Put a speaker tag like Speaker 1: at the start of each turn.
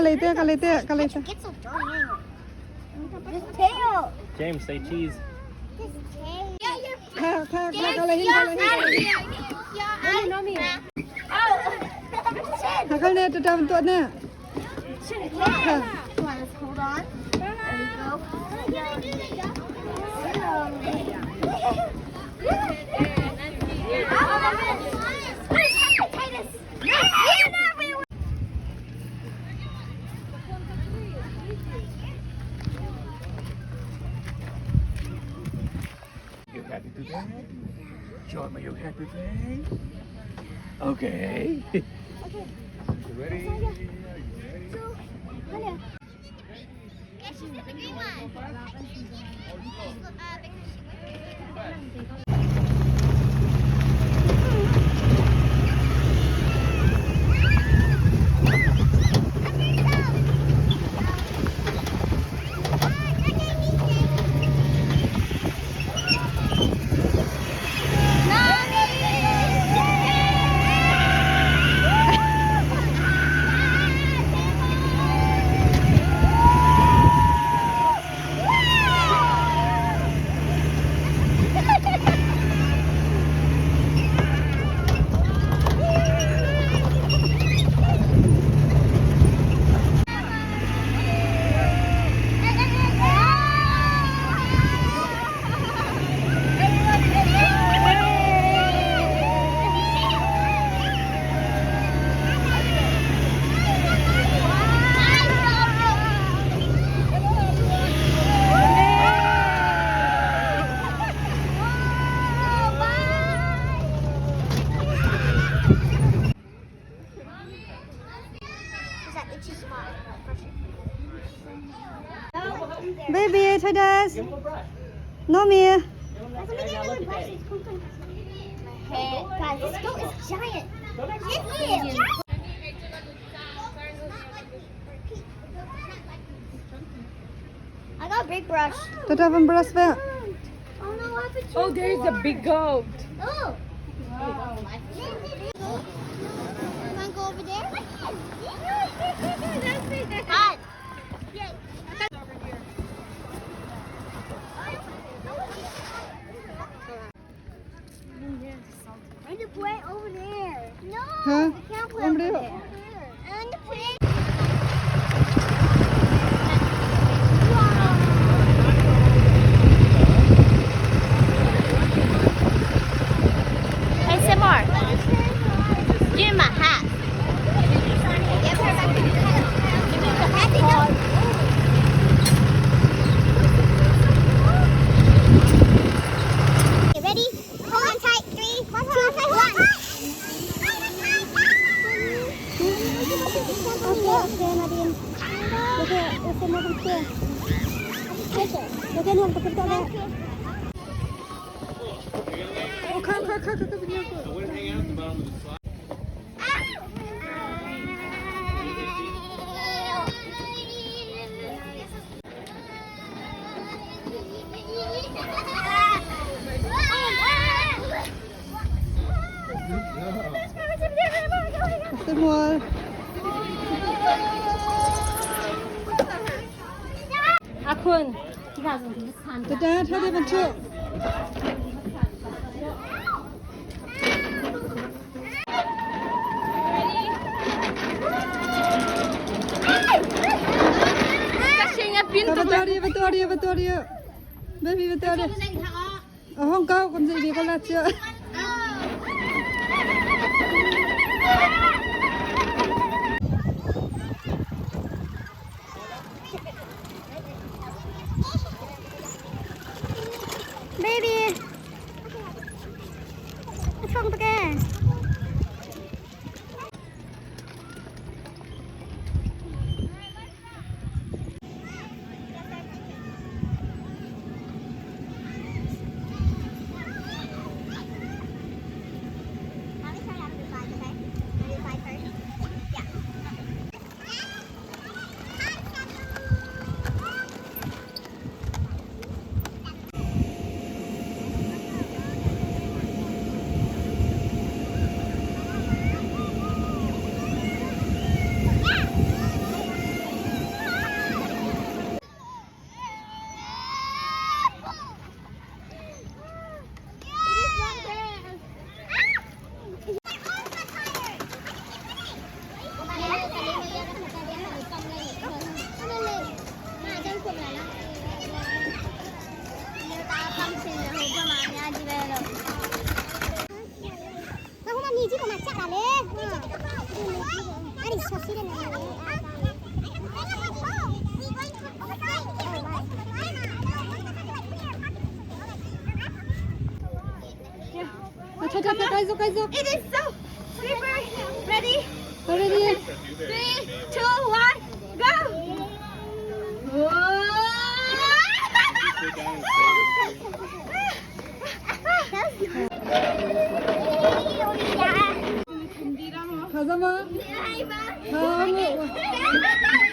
Speaker 1: later, later.
Speaker 2: Get so dirty anyway. This tail.
Speaker 3: James, say cheese.
Speaker 2: This tail. Let's hold on. There we go.
Speaker 3: You happy today? Show me you happy today. Okay. You ready?
Speaker 2: Yeah, she's in the green one.
Speaker 1: Baby, try this. No, me.
Speaker 2: Guys, this goat is giant. It is. I got a big brush.
Speaker 1: Don't have a brush back.
Speaker 2: Oh no, I put
Speaker 4: Oh, there's a big goat.
Speaker 2: Oh. You want to go over there? Hot. I need to play over there. No,
Speaker 1: Huh?
Speaker 2: I can't play
Speaker 1: Over
Speaker 2: over
Speaker 1: there.
Speaker 2: there. I want to play. Hey, Simar. Give me my hat. Give her back the hat. Give me the hat. Okay, ready? Hold on tight. 3, 2, 1. Okay, Nadine. Okay, Nadine here. Okay, no, put it there.
Speaker 1: Oh, come.
Speaker 3: I wouldn't hang out at the bottom of the slide.
Speaker 1: The more.
Speaker 4: Akun.
Speaker 1: The dad had even too.
Speaker 4: Kasi nga pinto.
Speaker 1: Victoria. Baby, Victoria. Ở Hong Kong còn gì thì con là chưa.
Speaker 2: Baby. Không được kìa.
Speaker 1: 자, 가이소.
Speaker 2: It is so slippery. Ready?
Speaker 1: Ready?
Speaker 2: 3, 2, 1, go!
Speaker 1: 가자 봐.
Speaker 2: Hai ba?
Speaker 1: 가자.